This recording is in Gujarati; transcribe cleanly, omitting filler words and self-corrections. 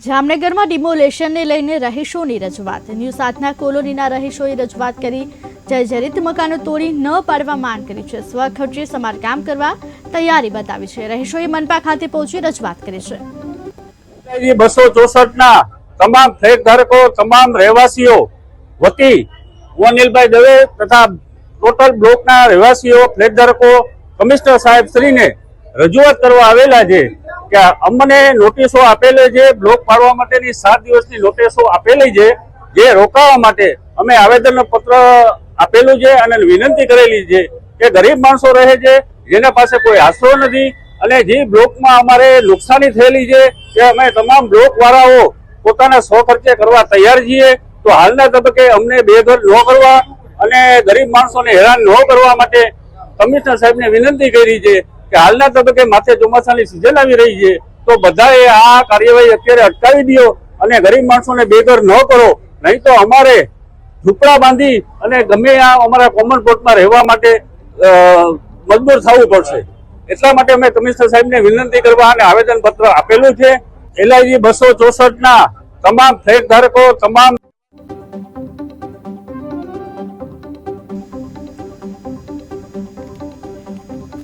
જામનગરમાં ડિમોલેશનને લઈને રહીશોની રજૂઆત। ન્યૂ સાધના કોલોનીના રહીશોએ રજૂઆત કરી જર્જરિત મકાનો તોડી ન પાડવા માંગ કરી છે। સ્વખર્ચે સમારકામ કરવા તૈયારી બતાવી છે। રહીશોએ મનપા ખાતે પહોંચી રજૂઆત કરી છે। 264ના તમામ ફ્લેટ ધારકો તમામ રહેવાસીઓ વતી અનિલભાઈ દવે તથા ટોટલ બ્લોકના રહેવાસીઓ ફ્લેટ ધારકો કમિશનર સાહેબ શ્રીને રજૂઆત કરવા આવેલા છે કે અમને નોટિસો આપેલી છે, બ્લોક પાડવા માટેની 7 દિવસની નોટિસો આપેલી છે, જે રોકાવા માટે અમે આવેદન પત્ર આપેલું છે અને વિનંતી કરેલી છે કે ગરીબ માણસો રહે છે જેના પાસે કોઈ આશરો નથી અને જે બ્લોકમાં અમારે નુકસાની થયેલી છે કે અમે તમામ બ્લોક વાળાઓ પોતાના સ્વખર્ચે કરવા તૈયાર છીએ। તો હાલના તબક્કે અમને બેઘર ન કરવા અને ગરીબ માણસોને હેરાન ન કરવા માટે કમિશનર સાહેબને વિનંતી કરી છે કે હાલના તબક્કે માથે ચોમાસાની સિઝન આવી રહી છે, તો બધાએ આ કાર્યવાહી અત્યારે અટકાવી દો અને ગરીબ માણસોને બેઘર ન કરો, નહીં તો અમારે ઝૂંપડા બાંધી અને ગમે આ અમારા કોમન પ્લોટમાં રહેવા માટે મજબૂર થવું પડશે। એટલા માટે અમે કમિશનર સાહેબને વિનંતી કરવા અને આવેદન પત્ર આપેલું છે। LIG 264ના તમામ ફ્લેટ ધારકો તમામ